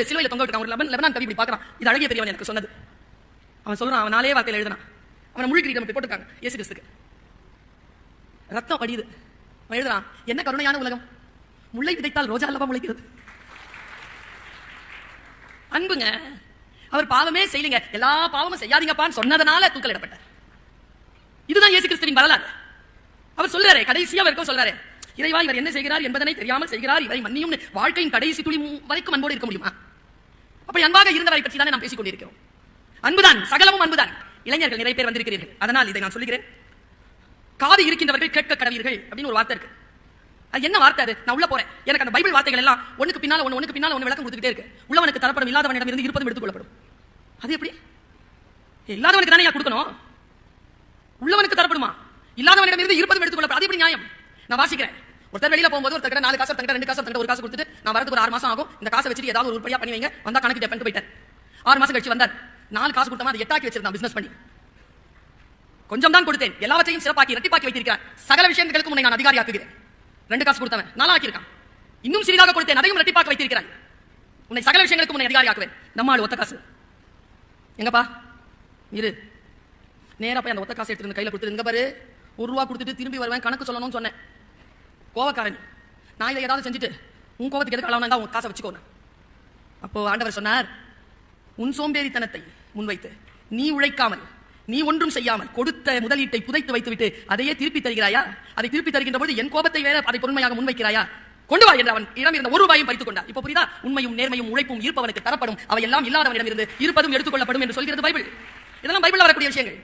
சிலுவையில தொங்க விட்டுருக்கான். ஒரு லெபனான் கவி இப்படி பார்க்கறான். இது அழகிய பெரியவன் எனக்கு சொன்னது. அவன் சொல்றான், அவன் 4 வார்த்தையில எழுதுனான். அவன் முழு கிரீடம் போட்டுருக்காங்க இயேசு கிறிஸ்துக்கு. ரத்தம் படியுது. அவன் எழுதுறான், என்ன கருணையான உலகம், முல்லை விதைத்தால் ரோஜா அல்லவா முளைக்கிறது. அன்புங்க. அவர் பாவமே செய்யுங்க, எல்லா பாவமும் செய்யாதீங்கப்பான்னு சொன்னதனால தூக்கலிடப்பட்டார். இதுதான் இயேசு கிறிஸ்துவின் வரலாறு. அவர் சொல்றாரு, கடைசியா வரைக்கும் சொல்றாரு, இறைவா இவர் என்ன செய்கிறார் என்பதனை தெரியாமல் செய்கிறார், இவரை மன்னியும். வாழ்க்கையின் கடைசி துளி வரைக்கும் அன்போடு இருக்க முடியுமா? அப்படி அன்பாக இருந்தவரை பற்றி தானே நாம் பேசிக் கொண்டிருக்கிறோம். அன்புதான், சகலமும் அன்புதான். இளைஞர்கள் நிறைய பேர் வந்திருக்கிறீர்கள், அதனால் இதை நான் சொல்லுகிறேன். காது இருக்கின்றவர்கள் கேட்க கடவீர்கள் அப்படின்னு ஒரு வார்த்தை இருக்கு. அது என்ன வார்த்தை? அது நான் உள்ள போறேன், எனக்கு அந்த பைபிள் வார்த்தைகள் எல்லாம் ஒண்ணுக்கு பின்னால ஒண்ணு விளக்கம் கொடுத்துட்டே இருக்கு. உள்ளவனுக்கு தரப்படும், இல்லாதவனிடம் இருந்து இருப்பதும் எடுத்துக் கொள்ளப்படும். அது எப்படி? இல்லாதவனுக்கு தானே கொடுக்கணும். உள்ளவனுக்கு தரப்படுமா? இல்லாதவனிடம் இருந்து இருப்பதும் எடுத்துக் கொள்ளப்படும். அது எப்படி நியாயம்? நான் வாசிக்கிறேன். ஒருத்தர் வெளியில போகும்போது ஒருத்தர் 4 காசு, ஒருத்தர் 2 காசு, ஒருத்தர் 1 காசு கொடுத்துட்டு, நான் வரதுக்கு ஒரு 6 மாசம் ஆகும், இந்த காசை வச்சுட்டு ஏதாவது ஒரு உருப்படியா பண்ணி வைங்க, வந்தா கணக்கு டெப்பன் போயிட்டார். 6 மாசம் கழிச்சு வந்தார். 4 காசு கொடுத்தா அதை 8 ஆக்கி வச்சிருந்தான் பிசினஸ் பண்ணி. கொஞ்சம் தான் கொடுத்தேன், எல்லாவற்றையும் சிறப்பாக்கி இரட்டிப்பாக்கி வைத்திருக்கிறார். சகல விஷயங்களுக்கு உன்னை நான் அதிகாரி ஆக்குகிறேன். 2 காசு கொடுத்தவன் 4 ஆக்கியிருக்கான். இன்னும் சிறிதாக கொடுத்தேன், அதையும் இரட்டிப்பாக்க வைத்திருக்கிறார். உன்னை சகல விஷயங்களுக்கு உன்னை அதிகாரி ஆக்குவேன். நம்மால் ஒத்த காசு எங்கப்பா இரு, நேரா போய் அந்த ஒத்த காசு எடுத்து கையில கொடுத்துட்டு, இங்க பாரு 1 ரூபா கொடுத்துட்டு திரும்பி வருவேன், கணக்கு சொல்லணும்னு சொன்னேன். கோவக்காரன், நான் இதை ஏதாவது செஞ்சுட்டு உன் கோவத்துக்கு எதுக்கு அளவுனா உன் காசை வச்சுக்கோங்க. அப்போ ஆண்டவர் சொன்னார், உன் சோம்பேறித்தனத்தை முன்வைத்து நீ உழைக்காமல், நீ ஒன்றும் செய்யாமல் கொடுத்த முதலீட்டை புதைத்து வைத்துவிட்டு அதையே திருப்பி தருகிறாயா? அதை திருப்பி தருகின்ற போது என் கோபத்தை வேற அதை பொறுமையாக முன்வைக்கிறாயா? கொண்டு வா என்று அவன் இடம் இருந்த 1 ரூபாயும் பறித்துக் கொண்டார். இப்போ புரியுதா? உண்மையும் நேர்மையும் உழைப்பும் இருப்பவனுக்கு தரப்படும், அவை எல்லாம் இல்லாதவனிடம் இருந்து இருப்பதும் எடுத்துக் கொள்ளப்படும் என்று சொல்கிறது பைபிள். இதெல்லாம் பைபிள்ல வரக்கூடிய விஷயங்கள்.